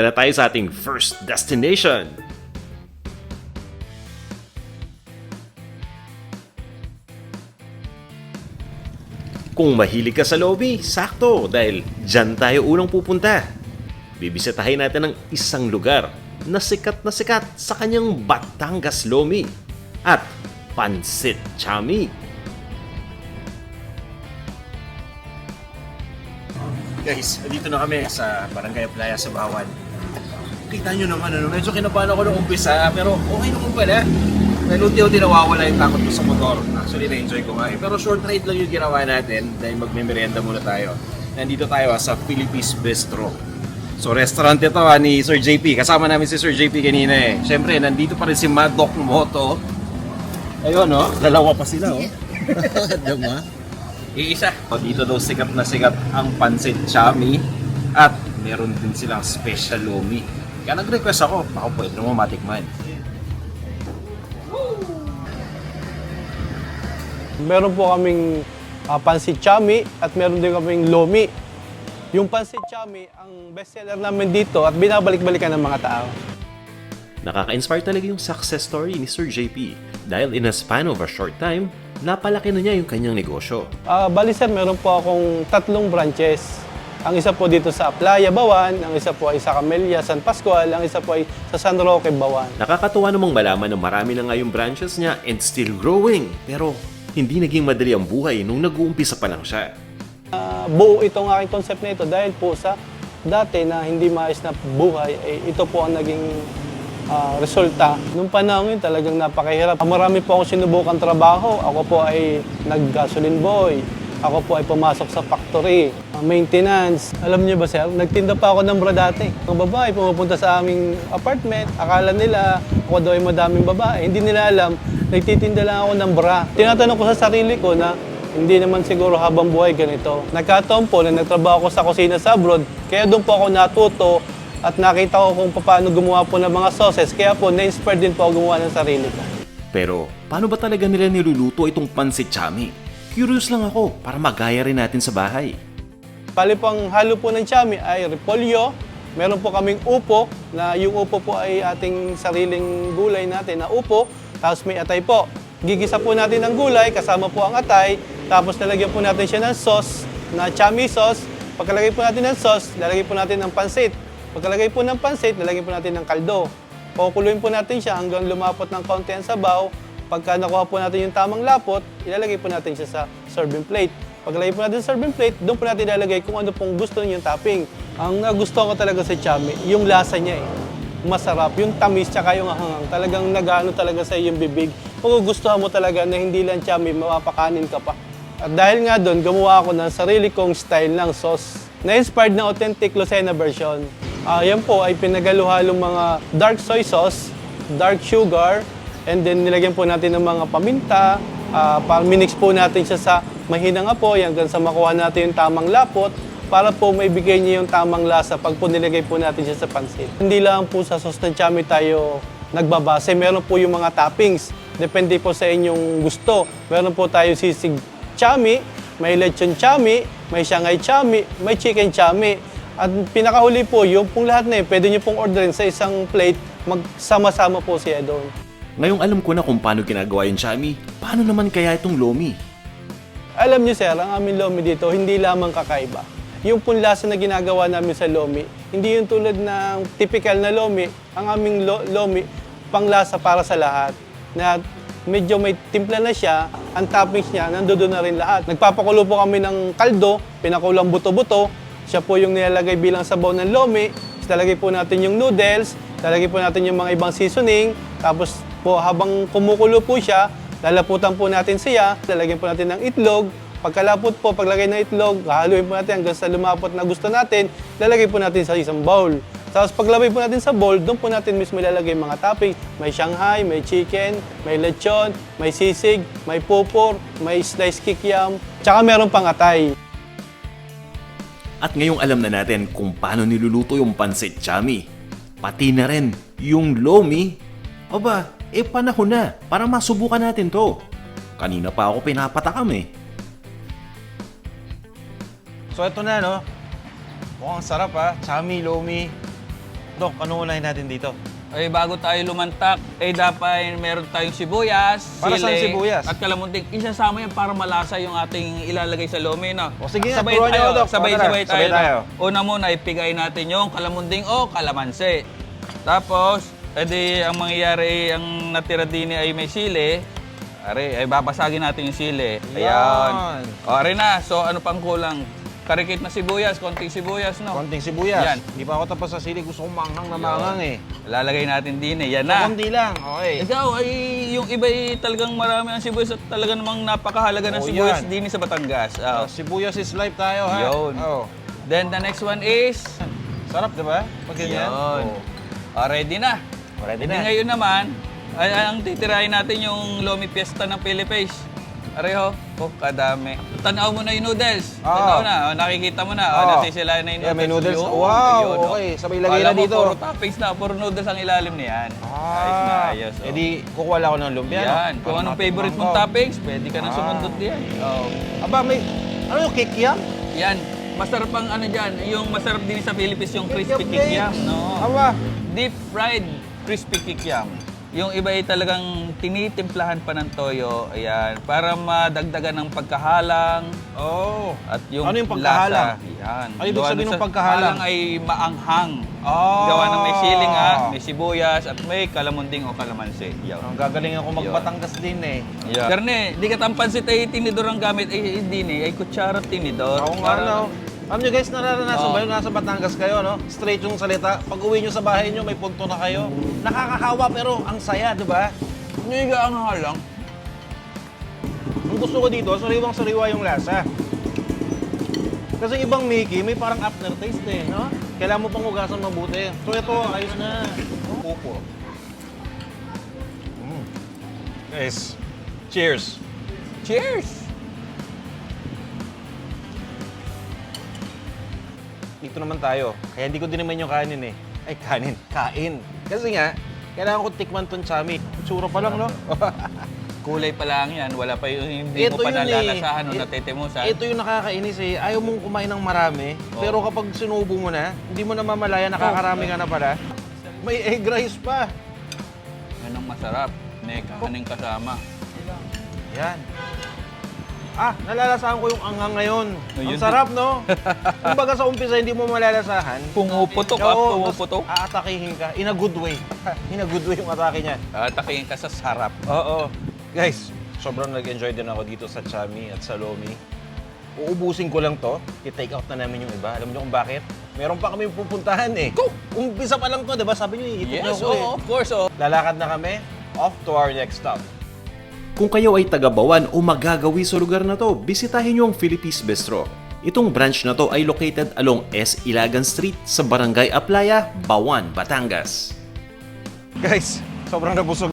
Na tayo sa ating first destination. Kung mahilig ka sa Lomi, sakto dahil dyan tayo unang pupunta. Bibisitahin natin ang isang lugar na sikat sa kanyang Batangas Lomi at Pansit Chami. Guys, dito na kami sa Barangay Playa sa Bawan. Kita nyo naman, medyo kinabahan ako nung umpisa, pero okay naman pala. Dahil unti-unti nawawala yung takot ko sa motor. Actually, na-enjoy ko nga. Pero short ride lang yung ginawa natin dahil magme-merienda muna tayo. Nandito tayo sa Philippines Bistro. So, restaurant ito ni Sir JP. Kasama namin si Sir JP kanina eh. Siyempre, nandito pa rin si Maddoc Moto. Ayun, dalawa pa sila, Dama? Iisa. Dito daw sikat na sikat ang Pansit Chami at meron din silang special lomi. Kaya nag-request ako, pwede mo matikman. Meron po kaming Pansit Chami at meron din kaming Lomi. Yung Pansit Chami, ang bestseller namin dito at binabalik-balikan ng mga tao. Nakaka-inspire talaga yung success story ni Sir JP dahil in a span of a short time, napalaki na niya yung kanyang negosyo. Bali sir, meron po akong 3 branches. Ang isa po dito sa Playa, Bawan, ang isa po ay sa Camellia, San Pascual, ang isa po ay sa San Roque, Bawan. Nakakatuwa namang malaman na marami na nga yung branches niya and still growing. Pero hindi naging madali ang buhay nung nag-uumpisa pa lang siya. Buo itong aking concept na ito dahil po sa dati na hindi maayos na buhay, ito po ang naging resulta. Nung panahon yun talagang napakahirap. Marami po akong sinubukan trabaho. Ako po ay nag-gasoline boy. Ako po ay pumasok sa factory, maintenance. Alam niyo ba sir, nagtinda pa ako ng bra dati. Ang babae pumupunta sa aming apartment, akala nila ako daw ay madaming babae. Hindi nila alam, nagtitinda lang ako ng bra. Tinatanong ko sa sarili ko na hindi naman siguro habang buhay ganito. Nagkataon po na nagtrabaho ko sa kusina sa abroad, kaya doon po ako natuto at nakita ko kung paano gumawa po ng mga sauces. Kaya po, na-inspire din po ako gumawa ng sarili ko. Pero paano ba talaga nila niluluto itong Pansit Chami? Curious lang ako para magaya rin natin sa bahay. Pali pang halo po ng chami ay repolyo. Meron po kaming upo, na yung upo po ay ating sariling gulay natin na upo. Tapos may atay po. Gigisa po natin ng gulay, kasama po ang atay. Tapos lalagyan po natin siya ng sauce, na chami sauce. Pagkalagay po natin ng sauce, lalagay po natin ng pansit. Pagkalagay po ng pansit, lalagyan po natin ng kaldo. Pakukuluin po natin siya hanggang lumapot ng konti ang sabaw. Pagka nakuha po natin yung tamang lapot, ilalagay po natin siya sa serving plate. Pagkalagay po natin sa serving plate, doon po natin ilalagay kung ano pong gusto niyo yung topping. Ang nagustuhan ko talaga sa chami, yung lasa niya masarap, yung tamis tsaka yung hangang. Talagang nagano talaga sa yung bibig. Magugustuhan mo talaga na hindi lang chami, mapapakanin ka pa. At dahil nga doon, gumawa ako ng sarili kong style ng sauce. Na-inspired ng authentic Lucena version. Yan po ay pinagaluhalong mga dark soy sauce, dark sugar, and then nilagyan po natin ng mga paminta, minix po natin siya sa mahinang apoy hanggang sa makuha natin yung tamang lapot para po maibigay niya yung tamang lasa pag po nilagay po natin siya sa pansit. Hindi lang po sa sauce ng chami tayo nagbabase, meron po yung mga toppings. Depende po sa inyong gusto. Meron po tayo sisig chami, may lechon chami, may shanghai chami, may chicken chami. At pinakahuli po, yung pong lahat na pwede nyo pong orderin sa isang plate, magsama-sama po siya doon. Ngayong alam ko na kung paano ginagawa yung Chami, paano naman kaya itong Lomi? Alam niyo sir, ang aming Lomi dito, hindi lamang kakaiba. Yung pong lasa na ginagawa namin sa Lomi, hindi yung tulad ng typical na Lomi. Ang aming Lomi, panglasa para sa lahat. Na medyo may timpla na siya, ang toppings niya, nandoon na rin lahat. Nagpapakulo po kami ng kaldo, pinakulang buto-buto. Siya po yung nilalagay bilang sabaw ng Lomi. Lalagay po natin yung noodles, lalagay po natin yung mga ibang seasoning. Tapos po habang kumukulo po siya, lalaputan po natin siya, lalagyan po natin ng itlog. Pagkalapot po, paglagay ng itlog, haluin po natin hanggang sa lumapot na gusto natin, lalagay po natin sa isang bowl. Tapos paglabay po natin sa bowl, doon po natin mismo ilalagay mga toppings. May shanghai, may chicken, may lechon, may sisig, may pupor, may sliced kikiam, tsaka meron pang atay. At ngayong alam na natin kung paano niluluto yung Pansit Chami, pati na rin yung Lomi, aba, panahon na para masubukan natin to. Kanina pa ako pinapatakam eh. So ito na Mukhang sarap Chami, Lomi. Dok, ano unahin natin dito? Ay bago tayo lumantak, dapat meron tayong sibuyas, Para saan sili, sibuyas? at kalamunting. Isasama yan para malasa yung ating ilalagay sa lomi, no? O, sige nga, sabay turuan niyo tayo, ako, Dok. sabay-sabay Sabay tayo. no? Una muna, ipigay natin yung kalamunting o kalamansi. Tapos, ang mangyayari, ang natira din ay may sili. Ay babasagin natin yung sili. Ayan. O, are na. So, ano pang kulang? Karikit na sibuyas, konting sibuyas, no? Konting sibuyas. Yan. Hindi pa ako tapos sa sili. Gusto kong manghang na manghang eh. Lalagay natin din eh. Yan So, na. konti lang. Okay. Ikaw ay yung iba ay talagang marami ang sibuyas at talaga namang napakahalaga ng Oh, sibuyas yan. din sa Batangas. Oh. Sibuyas is life tayo, ha? Yun. Oh. Then the next one is Sarap, di ba? Pag ganyan. yun. Oh. Ready na. Ready Hindi na. ngayon naman ay ang titirahin natin yung Lomi Fiesta ng Philippines. Areho, kadami. Tanaw mo na yung noodles. Tanaw na, nakikita mo na. Nasisilayan na yung Yeah, noodles. may noodles. Yun, Wow, yun, oh. okay. Sabay lagay Alam na mo, dito. puro toppings na, puro noodles ang ilalim niyan. Ayos na ayos. Oh. Eh di, kukuha lang ako ng lumpia. Yan, no? kung Para anong matikman favorite ko. mong toppings, pwede ka nang sumundot diyan. Oh. Aba, may... Ano yung kikiam? Yan, masarap ang ano dyan, yung masarap din sa Philippines yung crispy Kikiam, kikiam. No. Aba. Deep fried crispy kikiam. Yung iba ay talagang tinitimplahan pa ng toyo, ayan, para madagdagan ng pagkahalang Oh. at yung Ano yung pagkahalang? lasa. Yan. Ano ibig Gawa sabihin nun ng sa pagkahalang? ay maanghang. Oh. Gawa ng may siling may sibuyas at may kalamunding o kalamansi. Yan. Ang gagaling ako magbatangas din eh. Yeah. Karne, di ka tampansit ay tinidor ang gamit, ay hindi ay kutsara at tinidor. Oo nga, no? Alam nyo guys, nararanasan ba yun? Nasa Batangas kayo, no? Straight yung salita. Pag uwi nyo sa bahay nyo, may punto na kayo. Nakakahawa pero ang saya, di ba? Hindi ka ang halang. Ang gusto ko dito, sariwang-sariwa yung lasa. Kasi ibang Mickey, may parang aftertaste eh, no? Kailangan mo pang hugasan mabuti. So ito, ayos na. Pupo. Guys, cheers! Cheers! Dito naman tayo. Kaya hindi ko din naman yung kanin eh. Ay, kanin. Kain. Kasi nga, kailangan ko tikman ton chami. Tsura pa lang, no? Kulay pa lang yan, wala pa yung hindi Ito mo pa yun nalalasahan o eh. natitimusan. Ito yung nakakainis eh. Ayaw mong kumain ng marami, pero kapag sinubo mo na, hindi mo na mamalaya, nakakarami ka na pala. May egg rice pa. Yan ang masarap. May kaning kasama. Yan. Nalalasahan ko yung anghang ngayon. Ang Ayun. sarap, no? Kumbaga sa umpisa, hindi mo malalasahan. Pumuputok Oo, pumuputok. Aatakihin ka. In a good way. In a good way yung atake niya. Takihin ka sa sarap. Oo. Guys, sobrang nag-enjoy din ako dito sa Chami at sa Lomi. Uubusin ko lang to. I-take out na namin yung iba. Alam niyo kung bakit? Meron pa kami pupuntahan eh. Go! Umpisa pa lang to, di ba? Sabi niyo, iikot niyo Yes, ako eh. of course. Oh. Lalakad na kami. Off to our next stop. Kung kayo ay taga-Bawan o magagawi sa lugar na to, bisitahin nyo ang Philippines Bistro. Itong branch na to ay located along S. Ilagan Street sa Barangay Aplaya, Bawan, Batangas. Guys, sobrang nabusog